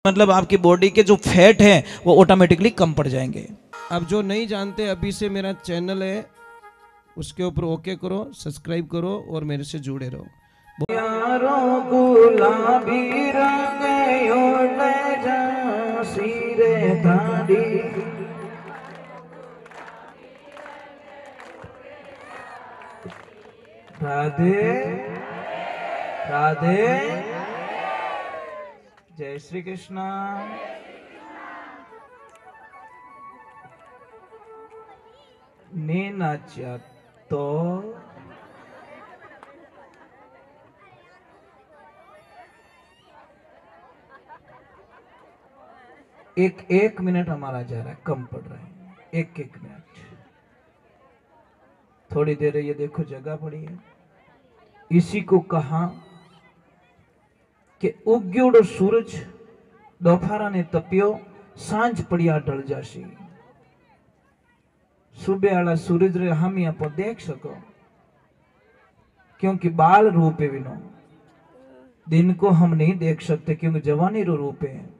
मतलब आपकी बॉडी के जो फैट है वो ऑटोमेटिकली कम पड़ जाएंगे। अब जो नहीं जानते, अभी से मेरा चैनल है उसके ऊपर ओके करो, सब्सक्राइब करो और मेरे से जुड़े रहो। यारों गुलाबी रंग ओढ़े झांसी रे धाड़ी, राधे राधे, जय श्री कृष्णा। ने नाचा तो एक मिनट हमारा जा रहा है, कम पड़ रहा है, एक मिनट। थोड़ी देर ये देखो जगह पड़ी है। इसी को कहा कि उग्योड़ो सूरज दोपहरा ने तपियो, सांझ पड़िया ढल जासी। सुबह वाला सूरज रे हम यहाँ पर देख सको, क्योंकि बाल रूप है विनो। दिन को हम नहीं देख सकते क्योंकि जवानी रो रूप है।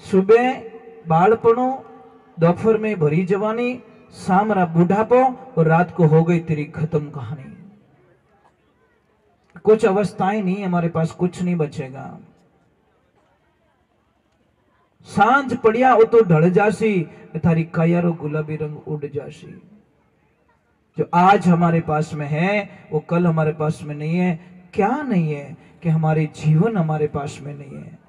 सुबह बालपणो, दोपहर में भरी जवानी, शाम रा बूढ़ापो और रात को हो गई तेरी खत्म कहानी। कुछ अवस्थाएं नहीं, हमारे पास कुछ नहीं बचेगा। सांझ पड़िया वो तो ढल जासी, थारी कायारो गुलाबी रंग उड़ जासी। जो आज हमारे पास में है वो कल हमारे पास में नहीं है। क्या नहीं है कि हमारे जीवन हमारे पास में नहीं है।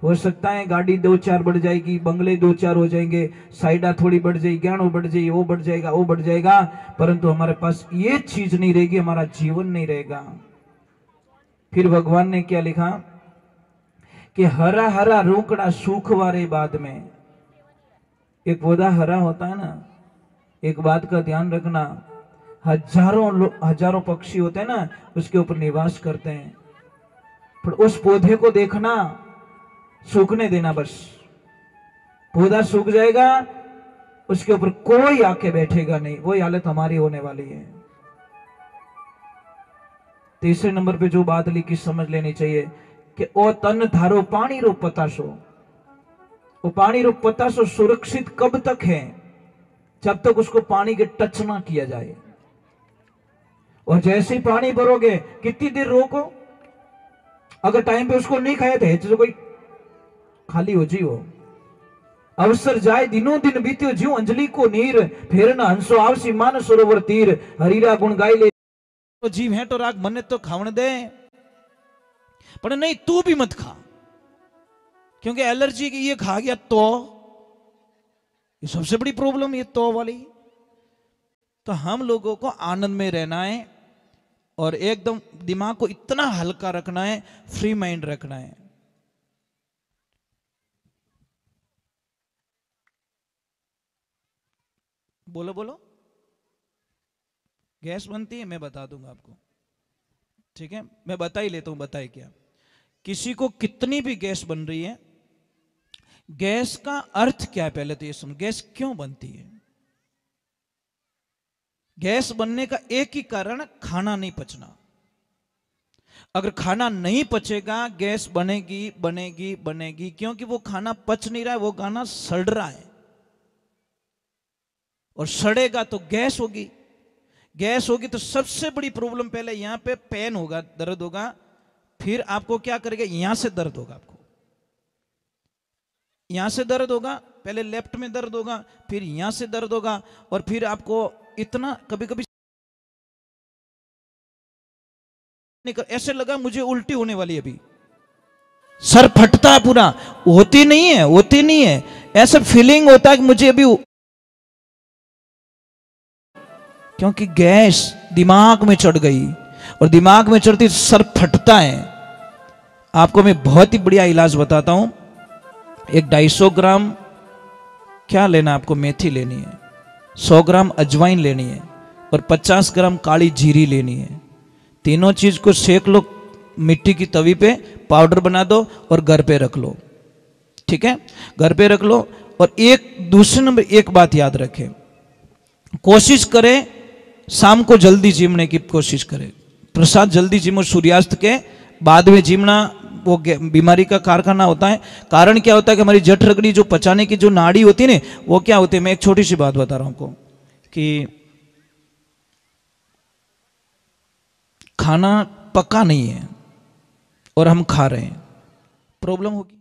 हो सकता है गाड़ी 2-4 बढ़ जाएगी, बंगले 2-4 हो जाएंगे, साइडा थोड़ी बढ़ जाएगी, गहनों बढ़ जाएगी, वो बढ़ जाएगा, वो बढ़ जाएगा, परंतु हमारे पास ये चीज नहीं रहेगी, हमारा जीवन नहीं रहेगा। फिर भगवान ने क्या लिखा कि हरा हरा रोकड़ा सूख वारे बाद में। एक पौधा हरा होता है ना, एक बात का ध्यान रखना, हजारों पक्षी होते हैं ना, उसके ऊपर निवास करते हैं, पर उस पौधे को देखना, सूखने देना बस। पौधा सूख जाएगा, उसके ऊपर कोई आके बैठेगा नहीं। वही हालत हमारी होने वाली है। तीसरे नंबर पे जो बात लिखी समझ लेनी चाहिए कि ओ तन थारो पानी रो पतासो। वो पानी रो पतासो सुरक्षित कब तक है? जब तक उसको पानी के टच ना किया जाए। और जैसे ही पानी भरोगे, कितनी देर रोको, अगर टाइम पे उसको नहीं खाया तो कोई खाली हो जीवो। अवसर जाए दिनों दिन बीत्यो जीव अंजलि को नीर, फेर न हंसो आवसी मान सरोवर तीर, हरीरा गुण गाई ले। तो जीव है तो राग मने तो खावन दे, पर नहीं तू भी मत खा, क्योंकि एलर्जी की ये खा गया तो ये सबसे बड़ी प्रॉब्लम, ये तो वाली। तो हम लोगों को आनंद में रहना है और एकदम दिमाग को इतना हल्का रखना है, फ्री माइंड रखना है। बोलो बोलो। गैस बनती है, मैं बता दूंगा आपको, ठीक है? मैं बता ही लेता हूं। बताए क्या, किसी को कितनी भी गैस बन रही है, गैस का अर्थ क्या है पहले तो ये समझ। गैस क्यों बनती है? गैस बनने का एक ही कारण, खाना नहीं पचना। अगर खाना नहीं पचेगा, गैस बनेगी बनेगी बनेगी, क्योंकि वो खाना पच नहीं रहा है, वो खाना सड़ रहा है, और सड़ेगा तो गैस होगी। गैस होगी तो सबसे बड़ी प्रॉब्लम पहले यहां पे पेन होगा, दर्द होगा, फिर आपको क्या करेगा, यहां से दर्द होगा, आपको यहां से दर्द होगा, पहले लेफ्ट में दर्द होगा, फिर यहां से दर्द होगा, और फिर आपको इतना कभी कभी ऐसे लगा मुझे उल्टी होने वाली, अभी सर फटता है पूरा। होती नहीं है, ऐसा फीलिंग होता है कि मुझे अभी, क्योंकि गैस दिमाग में चढ़ गई, और दिमाग में चढ़ती सर फटता है। आपको मैं बहुत ही बढ़िया इलाज बताता हूं। एक 250 ग्राम क्या लेना, आपको मेथी लेनी है, 100 ग्राम अजवाइन लेनी है, और 50 ग्राम काली जीरी लेनी है। तीनों चीज को सेक लो मिट्टी की तवी पे, पाउडर बना दो और घर पे रख लो, ठीक है? घर पे रख लो। और एक दूसरे नंबर एक बात याद रखें, कोशिश करें शाम को जल्दी जिमने की कोशिश करें। प्रसाद जल्दी जिमो, सूर्यास्त के बाद में जिमना वो बीमारी का कारखाना होता है। कारण क्या होता है कि हमारी जठ रगड़ी जो पचाने की जो नाड़ी होती है ना, वो क्या होती है। मैं एक छोटी सी बात बता रहा हूं आपको कि खाना पका नहीं है और हम खा रहे हैं, प्रॉब्लम होगी।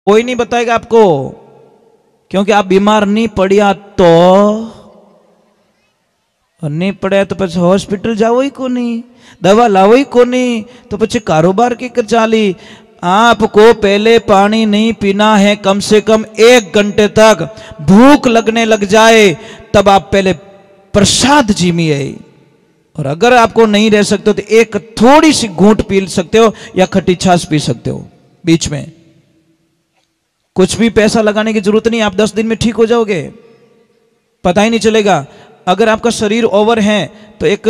कोई नहीं बताएगा आपको, क्योंकि आप बीमार नहीं पड़िया तो, और नहीं पड़े तो પછી હોસ્પિટલ જાવો ही को नहीं, दवा लावो ही को नहीं, तो પછી कारोबार की कर चाली। आपको पहले पानी नहीं पीना है, कम से कम 1 घंटे तक भूख लगने लग जाए तब आप पहले प्रसाद जीमिए। और अगर आपको नहीं रह सकते तो एक थोड़ी सी घूंट पी सकते हो या खट्टी छाछ पी सकते हो बीच में। कुछ भी पैसा लगाने की जरूरत नहीं, आप 10 दिन में ठीक हो जाओगे, पता ही नहीं चलेगा। अगर आपका शरीर ओवर है तो एक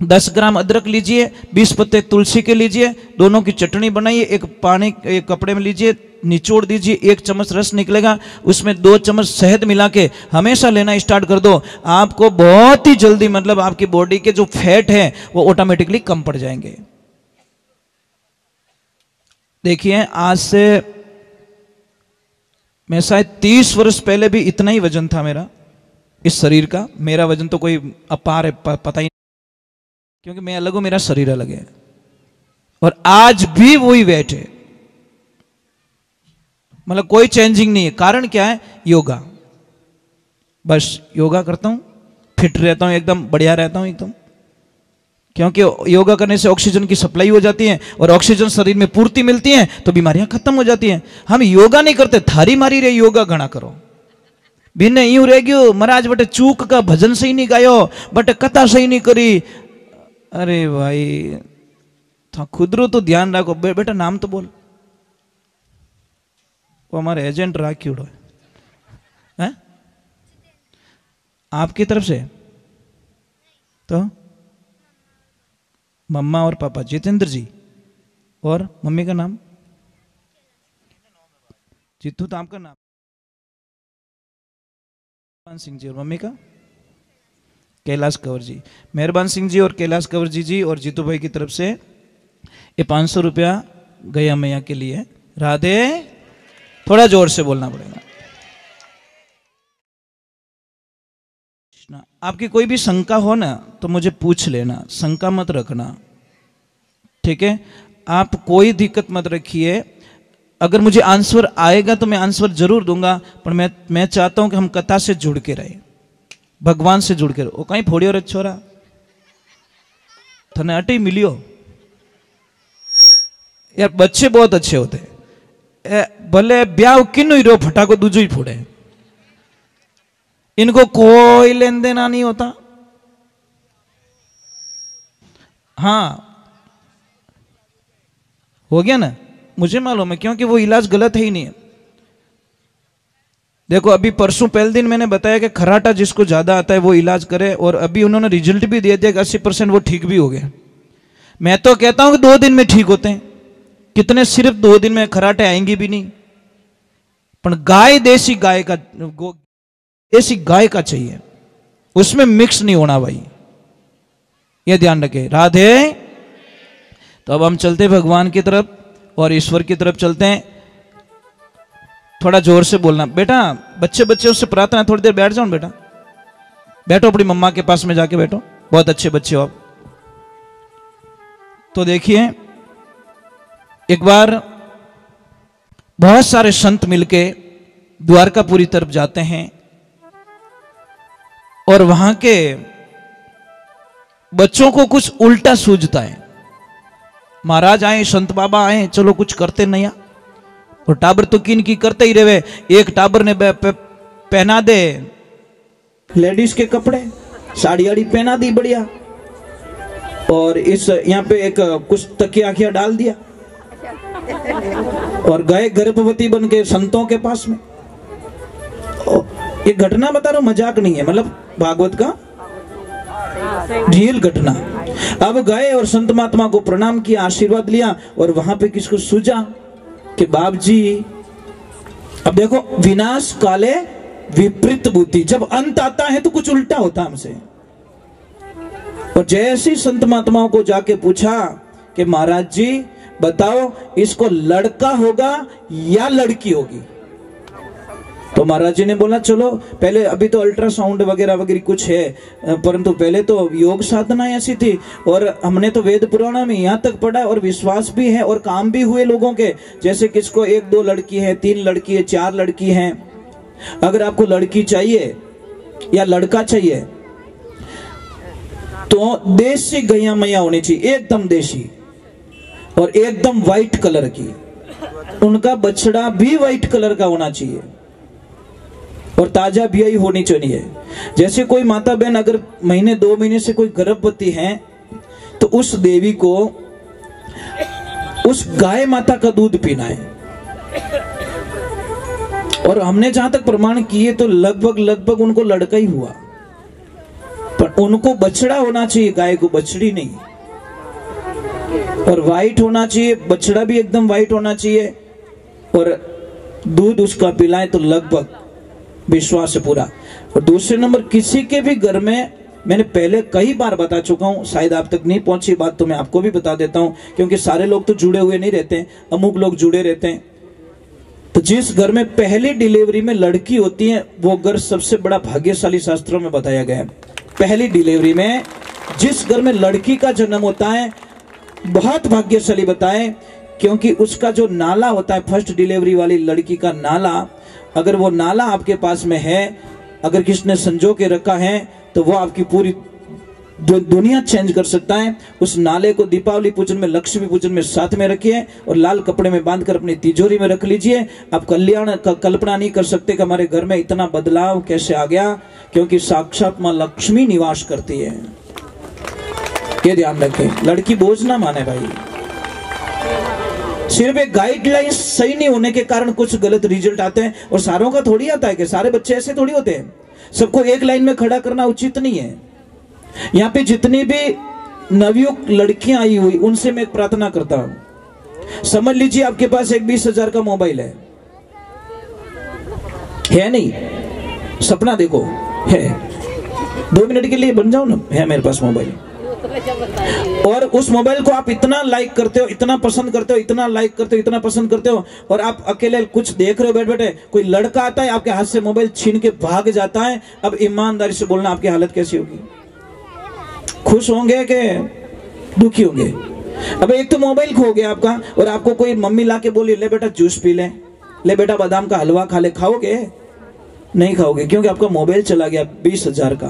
10 ग्राम अदरक लीजिए, 20 पत्ते तुलसी के लीजिए, दोनों की चटनी बनाइए, एक पानी एक कपड़े में लीजिए, निचोड़ दीजिए, 1 चम्मच रस निकलेगा, उसमें 2 चम्मच शहद मिला के हमेशा लेना स्टार्ट कर दो। आपको बहुत ही जल्दी मतलब आपकी बॉडी के जो फैट है वो ऑटोमेटिकली कम पड़ जाएंगे। देखिए आज से मैं शायद 30 वर्ष पहले भी इतना ही वजन था मेरा, इस शरीर का। मेरा वजन तो कोई अपार है, पता ही नहीं, क्योंकि मैं अलग हूं, मेरा शरीर अलग है। और आज भी वही वेट है, मतलब कोई चेंजिंग नहीं है। कारण क्या है? योगा। बस योगा करता हूं, फिट रहता हूं, एकदम बढ़िया रहता हूं एकदम, क्योंकि योगा करने से ऑक्सीजन की सप्लाई हो जाती है और ऑक्सीजन शरीर में पूर्ति मिलती है तो बीमारियां खत्म हो जाती हैं। हम योगा नहीं करते, थारी मारी रे योगा घना करो। बिने यूं रह गयो महाराज बटे चूक का भजन सही नहीं गायो, बटे कथा सही नहीं करी। अरे भाई था खुदरो तो ध्यान रखो। बेटा नाम तो बोल, वो हमारे एजेंट राखी है आपकी तरफ से। तो मम्मा और पापा जितेंद्र जी, और मम्मी का नाम जीतू, तो आपका नाम मेहरबान सिंह जी, और मम्मी का कैलाश कंवर जी। मेहरबान सिंह जी और कैलाश कंवर जी और जीतू भाई की तरफ से ये 500 रुपया गया मैया के लिए। राधे, थोड़ा जोर से बोलना पड़ेगा। आपकी कोई भी शंका हो ना तो मुझे पूछ लेना, शंका मत रखना, ठीक है? आप कोई दिक्कत मत रखिए। अगर मुझे आंसर आएगा तो मैं आंसर जरूर दूंगा, पर मैं चाहता हूं कि हम कथा से जुड़ के रहे, भगवान से जुड़ के रहे। वो कहीं फोड़ी और छोरा थने अटी मिलियो यार, बच्चे बहुत अच्छे होते हैं, भले ब्याह किन्नु ही रो फटाको दूजो ही फोड़े, इनको कोई लेन देना नहीं होता। हाँ हो गया ना, मुझे मालूम है, क्योंकि वो इलाज गलत है ही नहीं है। देखो अभी परसों पहले दिन मैंने बताया कि खराटा जिसको ज्यादा आता है वो इलाज करे, और अभी उन्होंने रिजल्ट भी दिया कि 80% वो ठीक भी हो गए। मैं तो कहता हूं कि 2 दिन में ठीक होते हैं। कितने सिर्फ 2 दिन में खराटे आएंगे भी नहीं। पर गाय देसी गाय का, देसी गाय का चाहिए, उसमें मिक्स नहीं होना भाई, ये ध्यान रखे। राधे। तो अब हम चलते भगवान की तरफ और ईश्वर की तरफ चलते हैं। थोड़ा जोर से बोलना बेटा, बच्चे बच्चे उससे प्रार्थना, थोड़ी देर बैठ जाओ बेटा, बैठो अपनी मम्मा के पास में जाके बैठो, बहुत अच्छे बच्चे हो आप। तो देखिए एक बार बहुत सारे संत मिलके द्वारकापुरी तरफ जाते हैं और वहां के बच्चों को कुछ उल्टा सूझता है। महाराज आए, संत बाबा आए, चलो कुछ करते नया, और टाबर तो किन की करते ही रहे। एक टाबर ने पहना दे लेडीज के कपड़े, साड़ी आड़ी पहना दी बढ़िया, और इस यहाँ पे एक कुछ तकिया आखिया डाल दिया और गए गर्भवती बन के संतों के पास में। ये घटना बता रहा हूं, मजाक नहीं है, मतलब भागवत का रियल घटना। अब गए और संत महात्मा को प्रणाम किया, आशीर्वाद लिया, और वहां पे किसको सूझा कि बाप जी, अब देखो, विनाश काले विपरीत बुद्धि, जब अंत आता है तो कुछ उल्टा होता हमसे। और जैसे संत महात्माओं को जाके पूछा कि महाराज जी बताओ, इसको लड़का होगा या लड़की होगी? तो महाराज जी ने बोला चलो पहले, अभी तो अल्ट्रासाउंड वगैरह वगैरह कुछ है, परंतु पहले तो योग साधना ऐसी थी, और हमने तो वेद पुराणों में यहाँ तक पढ़ा, और विश्वास भी है और काम भी हुए लोगों के, जैसे किसको 1-2 लड़की है, 3 लड़की है, 4 लड़की हैं। अगर आपको लड़की चाहिए या लड़का चाहिए तो देसी गैया मैया होनी चाहिए, एकदम देसी, और एकदम व्हाइट कलर की, उनका बछड़ा भी व्हाइट कलर का होना चाहिए, और ताजा ब्याई होनी चाहिए। जैसे कोई माता बहन अगर महीने 2 महीने से कोई गर्भवती है तो उस देवी को उस गाय माता का दूध पीना है। और हमने जहां तक प्रमाण किए तो लगभग उनको लड़का ही हुआ, पर उनको बछड़ा होना चाहिए, गाय को बछड़ी नहीं, और व्हाइट होना चाहिए, बछड़ा भी एकदम व्हाइट होना चाहिए, और दूध उसका पिलाए तो लगभग विश्वास से पूरा। और दूसरे नंबर, किसी के भी घर में, मैंने पहले कई बार बता चुका हूं, शायद आप तक नहीं पहुंची बात, तो मैं आपको भी बता देता हूं, क्योंकि सारे लोग तो जुड़े हुए नहीं रहते, अमुक लोग जुड़े रहते हैं। तो जिस घर में पहली डिलीवरी में लड़की होती है वो घर सबसे बड़ा भाग्यशाली, शास्त्रों में बताया गया है। पहली डिलीवरी में जिस घर में लड़की का जन्म होता है बहुत भाग्यशाली बताए, क्योंकि उसका जो नाला होता है, फर्स्ट डिलीवरी वाली लड़की का नाला, अगर वो नाला आपके पास में है, अगर किसने संजो के रखा है, तो वो आपकी पूरी दुनिया चेंज कर सकता है। उस नाले को दीपावली पूजन में, लक्ष्मी पूजन में साथ में रखिए, और लाल कपड़े में बांधकर अपनी तिजोरी में रख लीजिए। आप कल्याण का कल्पना नहीं कर सकते कि हमारे घर में इतना बदलाव कैसे आ गया, क्योंकि साक्षात मां लक्ष्मी निवास करती है। ये ध्यान रखें, लड़की बोझ ना माने भाई। सिर्फ एक गाइडलाइन सही नहीं होने के कारण कुछ गलत रिजल्ट आते हैं, और सारों का थोड़ी आता है कि सारे बच्चे ऐसे थोड़ी होते हैं। सबको एक लाइन में खड़ा करना उचित नहीं है। यहाँ पे जितनी भी नवयुक्त लड़कियां आई हुई, उनसे मैं एक प्रार्थना करता हूं, समझ लीजिए आपके पास एक 20,000 का मोबाइल है नहीं? सपना देखो है, 2 मिनट के लिए बन जाओ ना, है मेरे पास मोबाइल, और उस मोबाइल को आप इतना लाइक करते हो, इतना पसंद करते हो, इतना लाइक करते हो, इतना पसंद करते हो, और आप अकेले कुछ देख रहे हो बैठ बैठे, कोई लड़का आता है आपके हाथ से मोबाइल छीन के भाग जाता है। अब ईमानदारी से बोलना, आपकी हालत कैसी होगी? खुश होंगे कि दुखी होंगे? अब एक तो मोबाइल खो गया आपका, और आपको कोई मम्मी ला के बोली ले बेटा जूस पी ले बेटा बादाम का हलवा खा ले, खाओगे? नहीं खाओगे, क्योंकि आपका मोबाइल चला गया 20,000 का।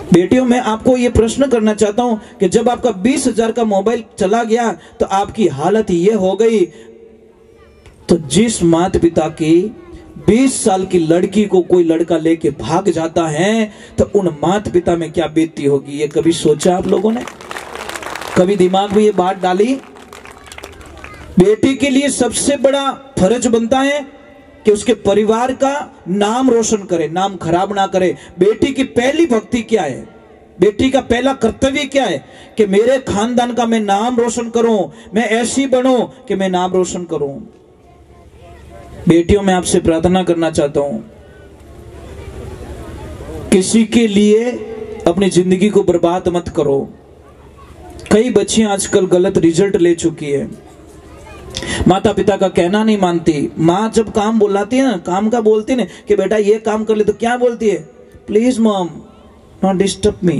बेटियों, मैं आपको ये प्रश्न करना चाहता हूं कि जब आपका 20,000 का मोबाइल चला गया तो आपकी हालत ये हो गई, तो जिस माता पिता की 20 साल की लड़की को कोई लड़का लेके भाग जाता है, तो उन माता पिता में क्या बीतती होगी? ये कभी सोचा आप लोगों ने? कभी दिमाग में ये बात डाली? बेटी के लिए सबसे बड़ा फर्ज बनता है कि उसके परिवार का नाम रोशन करे, नाम खराब ना करे। बेटी की पहली भक्ति क्या है? बेटी का पहला कर्तव्य क्या है? कि मेरे खानदान का मैं नाम रोशन करूं, मैं ऐसी बनूं कि मैं नाम रोशन करूं। बेटियों, मैं आपसे प्रार्थना करना चाहता हूं, किसी के लिए अपनी जिंदगी को बर्बाद मत करो। कई बच्चियां आजकल गलत रिजल्ट ले चुकी है, माता पिता का कहना नहीं मानती। माँ जब काम बुलाती है ना, काम का बोलती है ना कि बेटा ये काम कर ले, तो क्या बोलती है? Please mom not disturb me.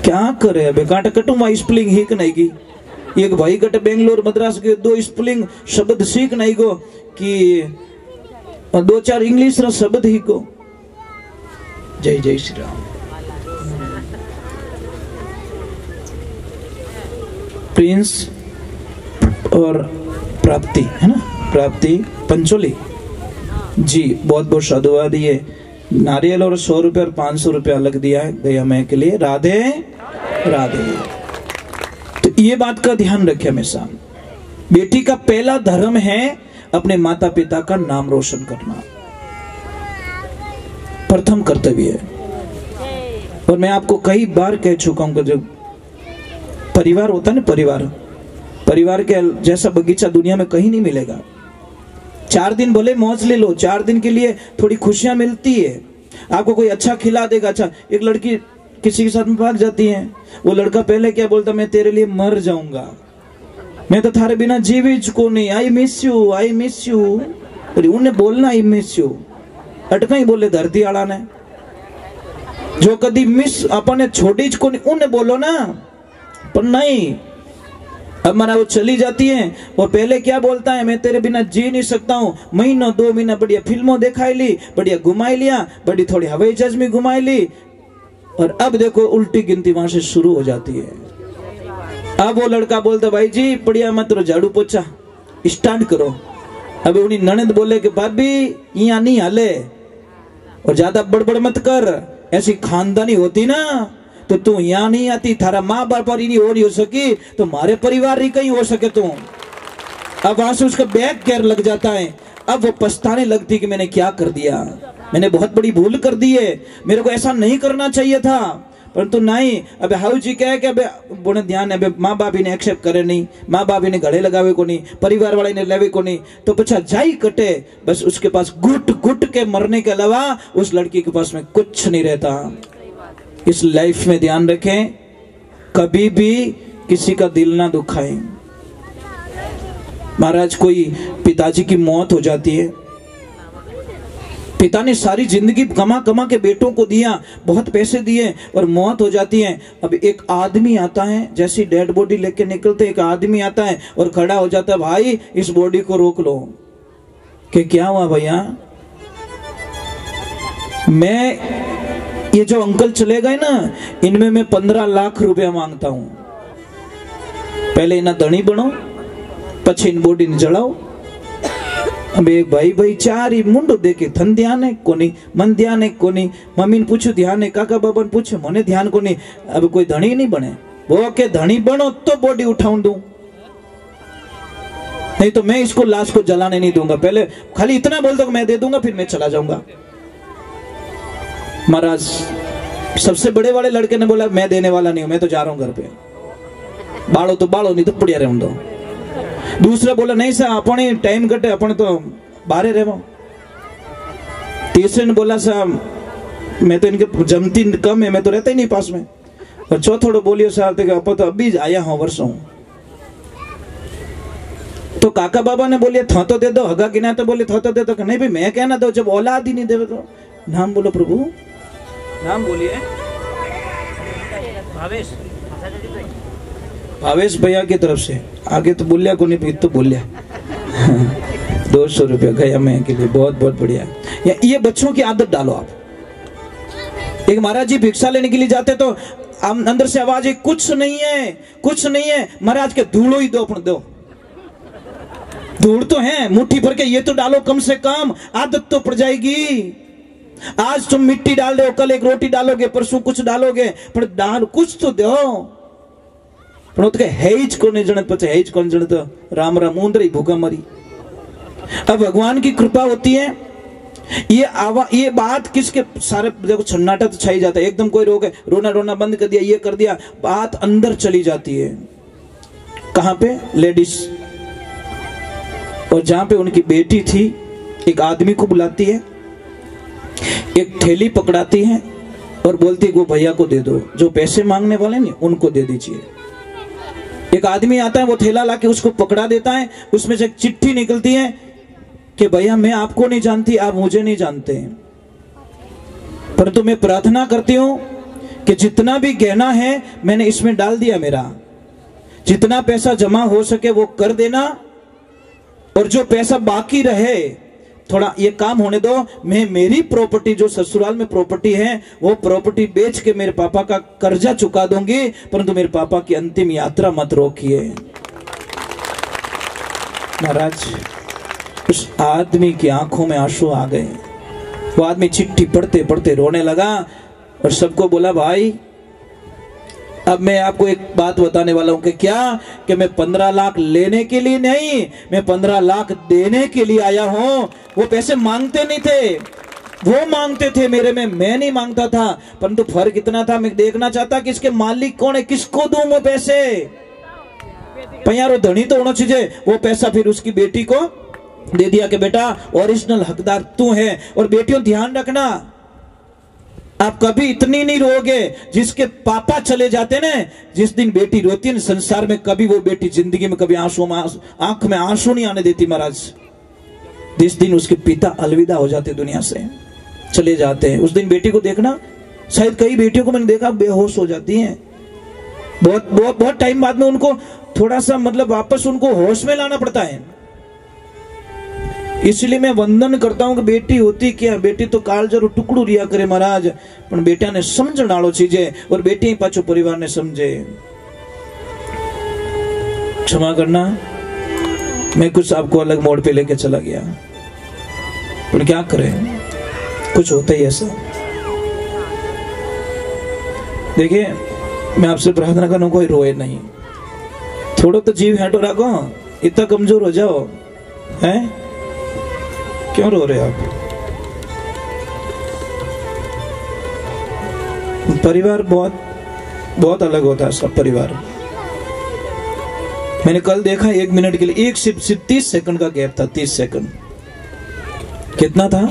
क्या करे बेकाट कटू स्पेलिंग ही नहीं की, एक भाई कट बेंगलोर मद्रास के 2 स्पेलिंग शब्द सीख नहीं गो कि 2-4 इंग्लिश रा शब्द ही को। जय जय श्री राम। प्रिंस और प्राप्ति है ना, प्राप्ति पंचोली जी, बहुत बहुत साधुवाद। ये नारियल और 100 रुपए और 500 रुपए अलग दिया है गया मैं के लिए। राधे राधे। तो ये बात का ध्यान रखे हमेशा। बेटी का पहला धर्म है अपने माता पिता का नाम रोशन करना, प्रथम कर्तव्य है। और मैं आपको कई बार कह चुका हूं कि जो परिवार होता है ना, परिवार के जैसा बगीचा दुनिया में कहीं नहीं मिलेगा। 4 दिन भले मौज ले लो, 4 दिन के लिए थोड़ी खुशियां मिलती है, आपको कोई अच्छा खिला देगा। अच्छा, एक लड़की किसी के साथ में भाग जाती है, वो लड़का पहले क्या बोलता, मैं तेरे लिए मर जाऊंगा, मैं तो थारे बिना जीवी को नहीं, I miss you, I miss you. उन्हें बोलना आई मिस यू, अटका ही बोले धरती आड़ा ने, जो कदी मिस अपने छोड़ी को नहीं उन्हें बोलो ना, पर नहीं। अब माना वो चली जाती है, वो पहले क्या बोलता है, मैं तेरे बिना जी नहीं सकता हूँ, महीनों 2 महीना बढ़िया फिल्मों दिखाई ली, बढ़िया घुमाई लिया, बड़ी थोड़ी हवाई जहाज में घुमाई ली, और अब देखो उल्टी गिनती वहां से शुरू हो जाती है। अब वो लड़का बोलता, भाई जी बढ़िया मत रो, झाड़ू पोछा स्टार्ट करो। अब उन्हीं ननद बोले कि भाभी यहाँ नहीं हाले, और ज्यादा बड़बड़ मत कर, ऐसी खानदानी होती ना तो तू यहाँ नहीं आती, थारा माँ बाप और नहीं हो सकी तो हमारे परिवार ही कहीं हो सके तू। अब वहां से उसका बैक केयर लग जाता है, अब वो पछताने लगती कि मैंने क्या कर दिया, मैंने बहुत बड़ी भूल कर दी है, मेरे को ऐसा नहीं करना चाहिए था, परंतु नहीं। अब हाउ जी कहे कि बोने ध्यान है, माँ बाप ने एक्सेप्ट करे नहीं, माँ बाप ने गले लगावे को नहीं, परिवार वाले ने लेवे को नहीं, तो पछा जाई कटे, बस उसके पास घुट घुट के मरने के अलावा उस लड़की के पास में कुछ नहीं रहता। इस लाइफ में ध्यान रखें, कभी भी किसी का दिल ना दुखाएं। महाराज कोई पिताजी की मौत हो जाती है, पिता ने सारी जिंदगी कमा कमा के बेटों को दिया, बहुत पैसे दिए, और मौत हो जाती है। अब एक आदमी आता है, जैसी डेड बॉडी लेके निकलते एक आदमी आता है और खड़ा हो जाता है, भाई इस बॉडी को रोक लो। कि क्या हुआ भैया, मैं ये जो अंकल चले गए ना, इनमें मैं 15 लाख रुपया मांगता हूं, पहले इना धनी बनो, પછી इन बॉडी ने जलाओ। अब एक भाई चार ही मुंडो देखे, थन ध्यान है कोनी, मन ध्यान है कोनी, मम्मी ने पूछो ध्यान है, काका बाबा ने पूछो, मने ध्यान कोनी। अब कोई धनी नहीं बने, वो के धनी बनो तो बॉडी उठाऊं दूं, नहीं तो मैं इसको लाश को जलाने नहीं दूंगा। पहले खाली इतना बोल दो मैं दे दूंगा, फिर मैं चला जाऊंगा। महाराज सबसे बड़े वाले लड़के ने बोला, मैं देने वाला नहीं हूं, मैं तो जा रहा हूं घर पे, बाड़ो तो बाड़ो, नहीं तो पड़िया रहने दो। दूसरा बोला, नहीं सर अपने टाइम कटे, अपने तो बाहर रहो। तीसरे ने बोला, साहब मैं तो इनके जमती कम है, मैं तो रहता ही नहीं पास में। और चौथोड़ो बोलियो, साहब अपन तो अभी आया हूं वर्षों। तो काका बाबा ने बोलिए था तो दे दो, हगा गिना तो बोले था तो दे दो, नहीं भाई मैं कहना दो, जब औलाद ही नहीं दे तो। नाम बोलो प्रभु, नाम बोलिए। भावेश भैया की तरफ से, आगे तो बोलिया को नहीं, तो बोलिया 200 रुपया गया मैं के लिए, बहुत बहुत बढ़िया। ये बच्चों की आदत डालो आप। एक महाराज जी भिक्षा लेने के लिए जाते तो अंदर से आवाज है, कुछ नहीं है, कुछ नहीं है। महाराज के धूड़ो ही दो, अपन दो, धूड़ तो है मुट्ठी भर के, ये तो डालो कम से कम, आदत तो पड़ जाएगी। आज तुम मिट्टी डाल रहे हो, कल एक रोटी डालोगे, परसों कुछ डालोगे, पर डाल कुछ तो दो। પણ हेज कोने जने पचे हेज कोने जने तो राम राम मुंदरी भूखा मरी। अब भगवान की कृपा होती है, ये बात किसके सारे देखो सन्नाटा तो छाई जाता है, एकदम कोई रोक है, रोना रोना बंद कर दिया, ये कर दिया, बात अंदर चली जाती है। कहां पे? लेडीज। और जहां पे उनकी बेटी थी, एक आदमी को बुलाती है, एक थैली पकड़ाती है और बोलती है वो भैया को दे दो, जो पैसे मांगने वाले नहीं उनको दे दीजिए। एक आदमी आता है, वो थैला लाके उसको पकड़ा देता है, उसमें से एक चिट्ठी निकलती है कि भैया मैं आपको नहीं जानती, आप मुझे नहीं जानते, परंतु मैं प्रार्थना करती हूं कि जितना भी गहना है मैंने इसमें डाल दिया, मेरा जितना पैसा जमा हो सके वो कर देना, और जो पैसा बाकी रहे थोड़ा ये काम होने दो, मैं मेरी प्रॉपर्टी जो ससुराल में प्रॉपर्टी है वो प्रॉपर्टी बेच के मेरे पापा का कर्जा चुका दूंगी, परंतु मेरे पापा की अंतिम यात्रा मत रोकिए। महाराज उस आदमी की आंखों में आंसू आ गए, वो आदमी चिट्ठी पढ़ते पढ़ते रोने लगा और सबको बोला, भाई अब मैं आपको एक बात बताने वाला हूं कि क्या, कि मैं 15 लाख लेने के लिए नहीं, मैं 15 लाख देने के लिए आया हूं। वो पैसे मांगते नहीं थे, वो मांगते थे मेरे में, मैं नहीं मांगता था। परंतु फर्क इतना था, मैं देखना चाहता कि इसके मालिक कौन है, किसको दूं मैं पैसे। यार धनी तो होना चाहिए। वो पैसा फिर उसकी बेटी को दे दिया कि बेटा ओरिजिनल हकदार तू है। और बेटियों ध्यान रखना, आप कभी इतनी नहीं रोगे। जिसके पापा चले जाते ना, जिस दिन बेटी रोती है ना संसार में, कभी वो बेटी जिंदगी में कभी आंख में आंसू नहीं आने देती महाराज। जिस दिन उसके पिता अलविदा हो जाते दुनिया से, चले जाते हैं, उस दिन बेटी को देखना, शायद कई बेटियों को मैंने देखा बेहोश हो जाती हैं। बहुत टाइम बाद में उनको थोड़ा सा मतलब वापस उनको होश में लाना पड़ता है। इसलिए मैं वंदन करता हूं कि बेटी होती क्या, बेटी तो कालजरो टुकड़ू रिया करे महाराज, पण बेटा ने समझण वालो चीजे, और बेटी पाछो परिवार ने समझे। क्षमा करना, मैं कुछ आपको अलग मोड़ पे लेके चला गया, पर क्या करें, कुछ होता ही ऐसा। देखिए मैं आपसे प्रार्थना करूं, कोई रोए नहीं, थोड़ा तो जीव हैटो रखो, इतना कमजोर हो जाओ हैं? क्यों रो रहे आप? परिवार बहुत अलग होता है, सब परिवार। मैंने कल देखा 1 मिनट के लिए, एक सिर्फ 30 सेकंड का गैप था, 30 सेकंड। कितना था?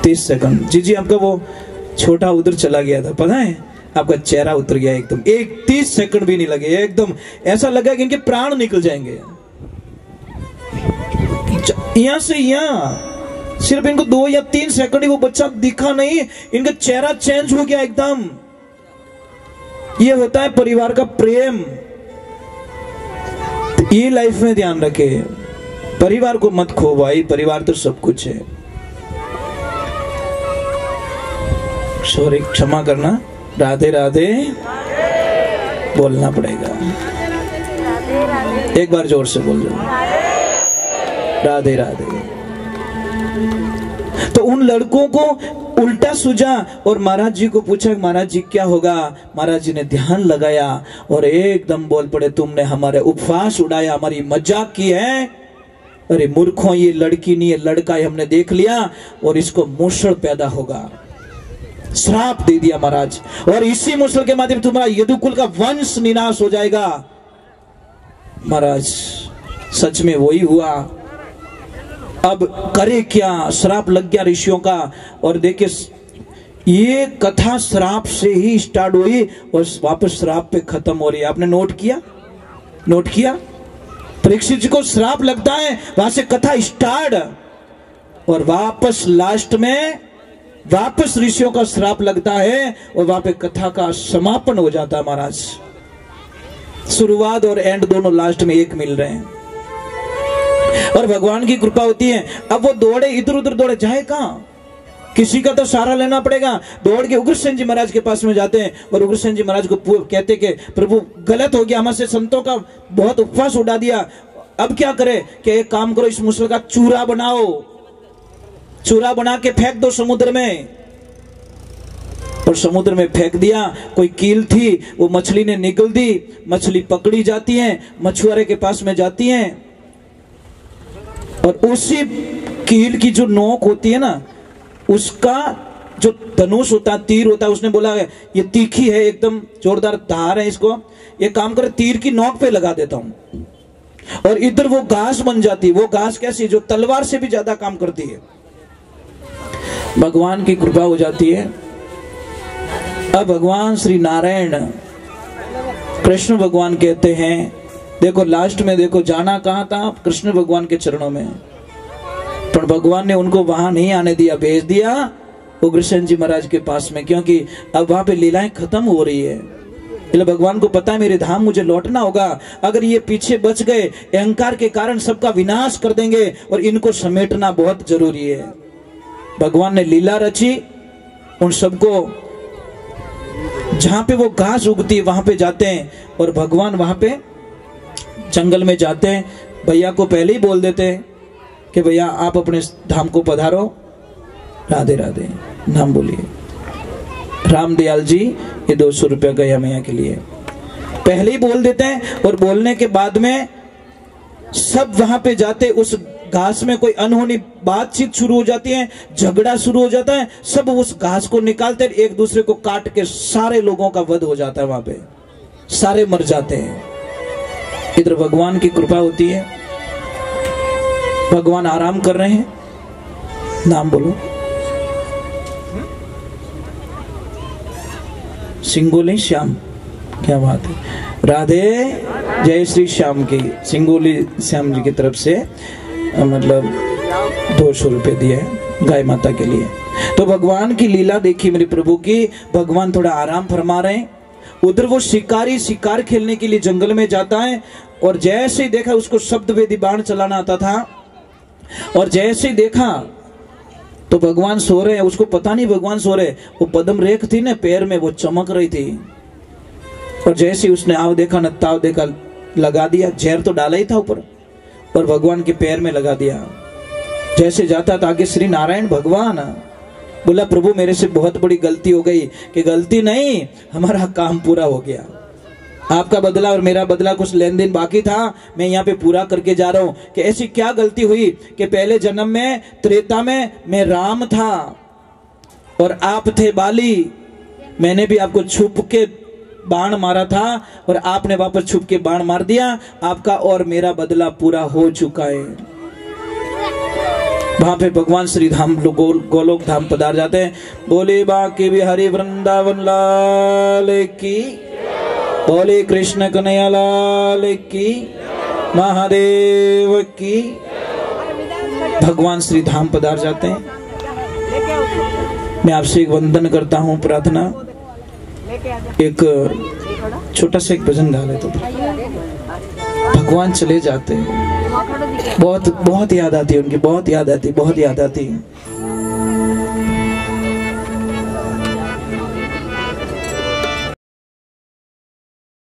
30 सेकंड। जी आपका वो छोटा उधर चला गया था, पता है? आपका चेहरा उतर गया एकदम, 30 सेकंड भी नहीं लगे, एकदम ऐसा लगा कि इनके प्राण निकल जाएंगे। यहां से यहां सिर्फ इनको 2 या 3 सेकंड ही वो बच्चा दिखा नहीं, इनका चेहरा चेंज हो गया एकदम। ये होता है परिवार का प्रेम। ये लाइफ में ध्यान रखे, परिवार को मत खो भाई, परिवार तो सब कुछ है। सॉरी, क्षमा करना, राधे राधे बोलना पड़ेगा। एक बार जोर से बोल दो, राधे राधे। तो उन लड़कों को उल्टा सूझा और महाराज जी को पूछा, महाराज जी क्या होगा? महाराज जी ने ध्यान लगाया और एकदम बोल पड़े, तुमने हमारे उपवास उड़ाया, हमारी मजाक की है। अरे मूर्खों, ये लड़की नहीं है, लड़का है, हमने देख लिया, और इसको मूषण पैदा होगा। श्राप दे दिया महाराज, और इसी मूषण के माध्यम तुम्हारा यदुकुल का वंश निनाश हो जाएगा। महाराज सच में वही हुआ। अब करे क्या, श्राप लग गया ऋषियों का। और देखिए ये कथा श्राप से ही स्टार्ट हुई और वापस श्राप पे खत्म हो रही है। आपने नोट किया? परीक्षित जी को श्राप लगता है, वहां से कथा स्टार्ट, और वापस लास्ट में वापस ऋषियों का श्राप लगता है, और वहां पे कथा का समापन हो जाता है महाराज। शुरुआत और एंड दोनों लास्ट में एक मिल रहे हैं, और भगवान की कृपा होती है। अब वो दौड़े इधर उधर, दौड़े जाए कहां, किसी का तो सहारा लेना पड़ेगा। दौड़ के उग्रसेन जी महाराज के पास में जाते हैं, और उग्रसेन जी महाराज को कहते कि प्रभु गलत हो गया, हमसे संतों का बहुत उपवास उड़ा दिया, अब क्या करें? कि एक काम करो, इस मूसल का चूरा बनाओ, चूरा बना के फेंक दो समुद्र में। और समुद्र में फेंक दिया। कोई कील थी, वो मछली ने निगल दी, मछली पकड़ी जाती है, मछुआरे के पास में जाती है, और उसी कील की जो नोक होती है ना, उसका जो धनुष होता है, तीर होता है, उसने बोला है ये तीखी है, एकदम जोरदार धार है, इसको ये काम करे तीर की नोक पे लगा देता हूं, और इधर वो घास बन जाती है। वो घास कैसी? जो तलवार से भी ज्यादा काम करती है। भगवान की कृपा हो जाती है। अब भगवान श्री नारायण कृष्ण भगवान कहते हैं, देखो लास्ट में देखो जाना कहां था? कृष्ण भगवान के चरणों में, पर भगवान ने उनको वहां नहीं आने दिया, भेज दिया उग्रसेन जी महाराज के पास में, क्योंकि अब वहां पे लीलाएं खत्म हो रही है। इसलिए भगवान को पता है मेरे धाम मुझे लौटना होगा। अगर ये पीछे बच गए, अहंकार के कारण सबका विनाश कर देंगे, और इनको समेटना बहुत जरूरी है। भगवान ने लीला रची, उन सबको जहां पे वो घास उगती है वहां पे जाते हैं, और भगवान वहां पे जंगल में जाते हैं। भैया को पहले ही बोल देते हैं कि भैया आप अपने धाम को पधारो, राधे राधे नाम बोलिए। रामदयाल जी ये 200 रुपया गया मैया के लिए, पहले ही बोल देते हैं। और बोलने के बाद में सब वहां पे जाते, उस घास में कोई अनहोनी बातचीत शुरू हो जाती है, झगड़ा शुरू हो जाता है, सब उस घास को निकालते एक दूसरे को काट के सारे लोगों का वध हो जाता है, वहां पे सारे मर जाते हैं। इधर भगवान की कृपा होती है, भगवान आराम कर रहे हैं, नाम बोलो, सिंगोली श्याम, क्या बात है, राधे जय श्री श्याम की, सिंगोली श्याम जी की तरफ से मतलब 200 रुपए दिए गाय माता के लिए। तो भगवान की लीला देखी मेरे प्रभु की, भगवान थोड़ा आराम फरमा रहे हैं। उधर वो शिकारी शिकार खेलने के लिए जंगल में जाता है, और जैसे ही देखा उसको शब्द वेदी बाण चलाना आता था, और जैसे ही देखा तो भगवान सो रहे हैं, उसको पता नहीं भगवान सो रहे, वो पद्म रेख थी ना पैर में, वो चमक रही थी, और जैसे उसने आव देखा न ताव देखा, लगा दिया, जहर तो डाला ही था ऊपर, और भगवान के पैर में लगा दिया। जैसे जाता था आगे श्री नारायण भगवान बोला, प्रभु मेरे से बहुत बड़ी गलती हो गई, कि गलती नहीं, हमारा काम पूरा हो गया, आपका बदला और मेरा बदला कुछ लेन देन बाकी था, मैं यहाँ पे पूरा करके जा रहा हूं। कि ऐसी क्या गलती हुई कि पहले जन्म में त्रेता में मैं राम था और आप थे बाली, मैंने भी आपको छुप के बाण मारा था और आपने वापस छुप के बाण मार दिया, आपका और मेरा बदला पूरा हो चुका है। वहां पे भगवान श्री धाम गोलोक धाम पधार जाते हैं। बोले बांके बिहारी वृंदावन लाल की, बोले कृष्ण कन्हैया लाल की, महादेव की। भगवान श्री धाम पधार जाते हैं। मैं आपसे एक वंदन करता हूँ, प्रार्थना, एक छोटा सा एक भजन गा ले तो भगवान चले जाते हैं। बहुत बहुत याद आती है उनकी, बहुत याद आती, बहुत याद आती है।